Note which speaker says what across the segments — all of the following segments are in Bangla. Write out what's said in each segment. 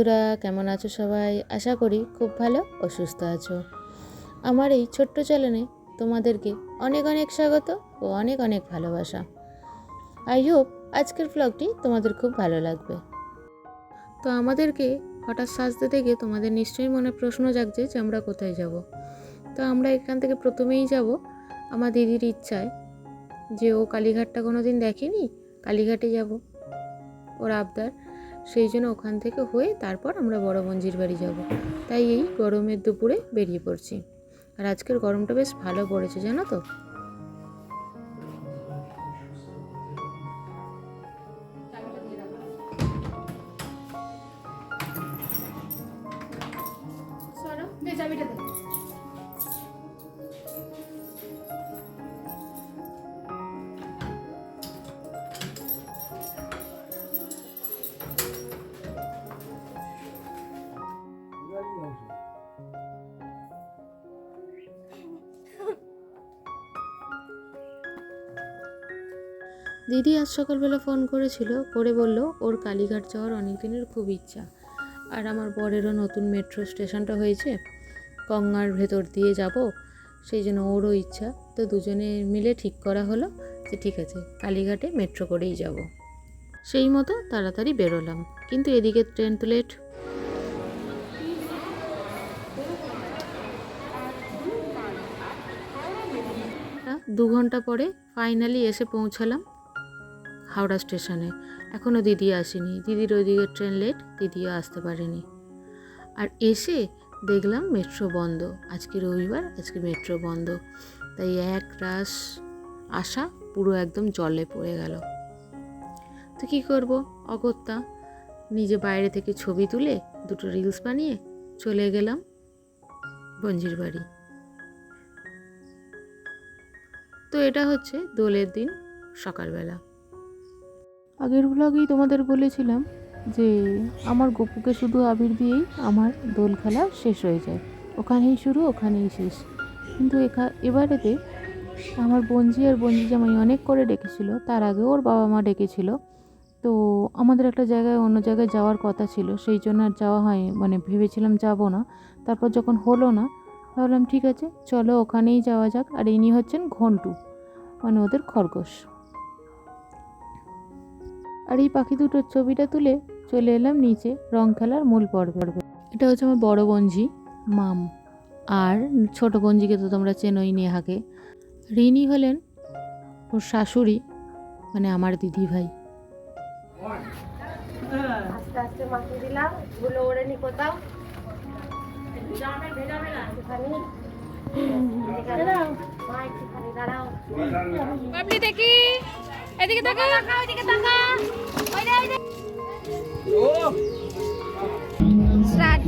Speaker 1: বন্ধুরা, কেমন আছো সবাই? আশা করি খুব ভালো ও সুস্থ আছো। আমার এই ছোট্ট চ্যানেলে তোমাদেরকে অনেক অনেক স্বাগত ও অনেক অনেক ভালোবাসা। আই হোপ আজকের ব্লগটি তোমাদের খুব ভালো লাগবে। তো আমাদেরকে হঠাৎ সাজতে দেখে তোমাদের নিশ্চয়ই মনে প্রশ্ন জাগছে যে আমরা কোথায় যাব। তো আমরা এখান থেকে প্রথমেই যাব আমার দিদির ইচ্ছায়, যে ও কালীঘাটটা কোনো দিন দেখেনি, কালীঘাটে যাব, ওর আবদার। সেই জন্য ওখান থেকে হয়ে তারপর আমরা বড় বঞ্জির বাড়ি যাব। তাই এই গরমের দুপুরে বেরিয়ে পড়ছি। আর আজকের গরমটা বেশ ভালো পড়েছে, জানো তো। দিদি আজ সকালবেলা ফোন করেছিল, করে বলল ওর কালীঘাট যাওয়ার অনেক দিনের খুব ইচ্ছা। আর আমার বরেরও নতুন মেট্রো স্টেশনটা হয়েছে, গঙ্গার ভেতর দিয়ে যাব, সেই জন্য ওরও ইচ্ছা। তো দুজনে মিলে ঠিক করা হলো যে ঠিক আছে, কালীঘাটে মেট্রো করেই যাব। সেই মতো তাড়াতাড়ি বেরোলাম, কিন্তু এদিকে ট্রেন তো লেট। 2 ঘন্টা পরে ফাইনালি এসে পৌঁছালাম হাওড়া স্টেশনে। এখনও দিদি আসেনি, দিদির ওইদিকে ট্রেন লেট, দিদিও আসতে পারেনি। আর এসে দেখলাম মেট্রো বন্ধ, আজকে রবিবার, আজকে মেট্রো বন্ধ। তাই এক রাশ আশা পুরো একদম জলে পড়ে গেল। তো কী করব, অগত্যা নিজে বাইরে থেকে ছবি তুলে 2টো রিলস বানিয়ে চলে গেলাম বঞ্জির বাড়ি। তো এটা হচ্ছে দোলের দিন সকালবেলা। আগের ব্লগেই তোমাদের বলেছিলাম যে আমার গপুকে শুধু আবির দিয়েই আমার দোল খেলা শেষ হয়ে যায়, ওখানেই শুরু ওখানেই শেষ। কিন্তু এবারেতে আমার বঞ্জি আর বঞ্জি জামাই অনেক করে ডেকেছিল, তার আগে ওর বাবা মা ডেকেছিল। তো আমাদের একটা জায়গায় অন্য জায়গায় যাওয়ার কথা ছিল, সেই জন্য আর যাওয়া হয়, মানে ভেবেছিলাম যাব না। তারপর যখন হলো না, ভাবলাম ঠিক আছে চলো ওখানেই যাওয়া যাক। আর ইনি হচ্ছেন ঘন্টু, মানে ওদের খরগোশ। আর এই পাখি দুটোর ছবিটা তুলে চলে এলাম নিচে রং খেলার মূল পর্বে। এটা হচ্ছে আমার বড় বঞ্জি মাম, আর ছোট বঞ্জিকে তো তোমরা চেনোই, নেহাকে। রিনি হলেন ওর শাশুড়ি, মানে আমার দিদি ভাই।
Speaker 2: আস্তে আস্তে মাখিয়ে দিলাম, ধুলো ওড়েনি কোথাও।
Speaker 3: বাবলি দেখি, এদিকে তাকা, ওইদিকে তাকা, ওইদিকে ওইদিকে। স্টার্ট।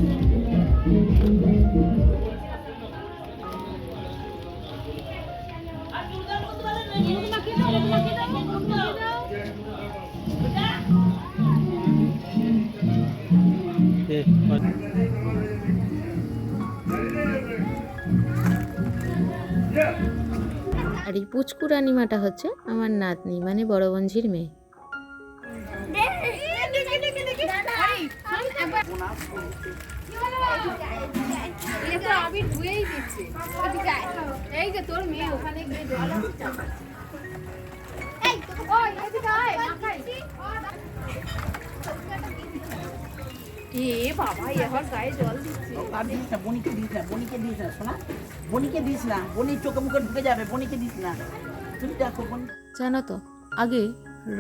Speaker 1: আর এই পুচকু রানিমাটা হচ্ছে আমার নাতনি, মানে বড় বঞ্জির মেয়ে।
Speaker 3: এই যে তোর মেয়ে ওখানে গিয়ে জল বাবা, এবার গায়ে জল দিচ্ছে।
Speaker 4: বনিকে দিস না, বনিকে দিস না শোনা, বনিকে দিস না, বনির চোখে মুখে ঢুকে যাবে, বনিকে দিস না। তুমি দেখো
Speaker 1: জানো তো, আগে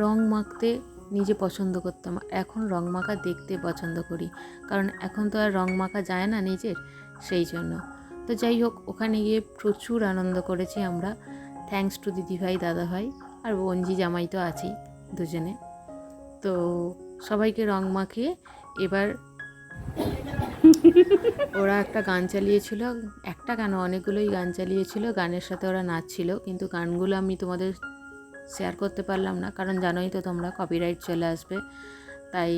Speaker 1: রং মাখতে নিজে পছন্দ করতাম, এখন রং মাখা দেখতে পছন্দ করি, কারণ এখন তো আর রং মাখা যায় না নিজের, সেই জন্য। তো যাই হোক, ওখানে গিয়ে প্রচুর আনন্দ করেছি আমরা, থ্যাঙ্কস টু দিদিভাই, দাদাভাই আর বঞ্জি জামাই তো আছেই দুজনে। তো সবাইকে রং মাখিয়ে এবার ওরা একটা গান চালিয়েছিল, একটা কেন অনেকগুলোই গান চালিয়েছিল, গানের সাথে ওরা নাচছিল, কিন্তু গানগুলো আমি তোমাদের শেয়ার করতে পারলাম না, কারণ জানোই তো তোমরা কপিরাইট চলে আসবে, তাই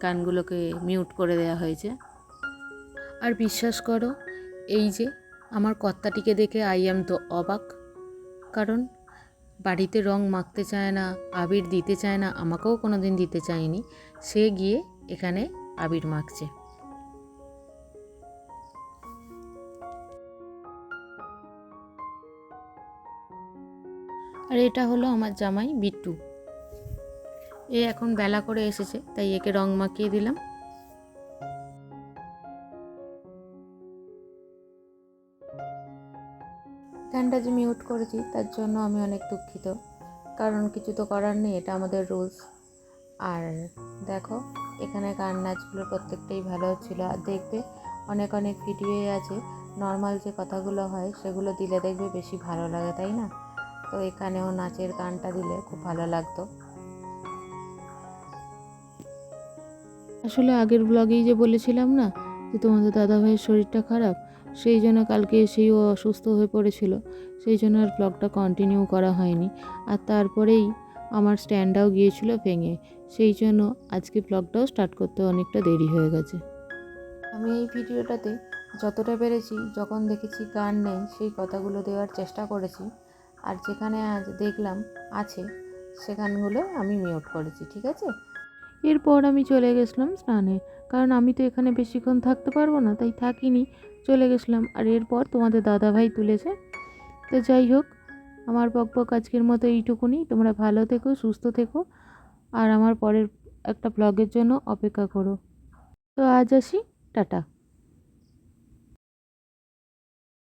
Speaker 1: গানগুলোকে মিউট করে দেওয়া হয়েছে। আর বিশ্বাস করো, এই যে আমার কর্তাটিকে দেখে আই অ্যাম তো অবাক, কারণ বাড়িতে রং মাখতে চায় না, আবির দিতে চায় না, আমাকেও কোনো দিন দিতে চায়নি। সে গিয়ে এখানে আবির মাখছে। আর এটা হলো আমার জামাই বিট্টু। এ এখন বেলা করে এসেছে, তাই একে রং মাখিয়ে দিলাম। গানটা যে মিউট করেছি তার জন্য আমি অনেক দুঃখিত, কারণ কিছু তো করার নেই, এটা আমাদের রুলস। আর দেখো এখানে গান নাচগুলো প্রত্যেকটাই ভালো হচ্ছিল। আর দেখবে অনেক অনেক ভিডিওই আছে নর্মাল যে কথাগুলো হয় সেগুলো দিলে দেখবে বেশি ভালো লাগে, তাই না? তো এখানেও নাচের গানটা দিলে খুব ভালো লাগতো। আসলে আগের ব্লগেই যে বলেছিলাম না যে তোমাদের দাদাভাইয়ের শরীরটা খারাপ, সেই জন্য কালকে এসেই ও অসুস্থ হয়ে পড়েছিল, সেই জন্য আর ব্লগটা কন্টিনিউ করা হয়নি। আর তারপরেই আমার স্ট্যান্ডটাও গিয়েছিল ভেঙে, সেই জন্য আজকে ব্লগটাও স্টার্ট করতে অনেকটা দেরি হয়ে গেছে। আমি এই ভিডিওটাতে যতটা পেরেছি, যখন দেখেছি গান নেই সেই কথাগুলো দেওয়ার চেষ্টা করেছি, আর যেখানে আজ দেখলাম আছে সেখানগুলো আমি মিউট করেছি, ঠিক আছে? এরপর আমি চলে গেছিলাম স্নানে, কারণ আমি তো এখানে বেশিক্ষণ থাকতে পারবো না, তাই থাকিনি, চলে গেছিলাম। আর এরপর তোমাদের দাদাভাই তুলেছে। তো যাই হোক, আমার বকবক আজকের মতো এইটুকুনি। তোমরা ভালো থেকো, সুস্থ থেকো, আর আমার পরের একটা ব্লগের জন্য অপেক্ষা করো। তো আজ আসি, টাটা।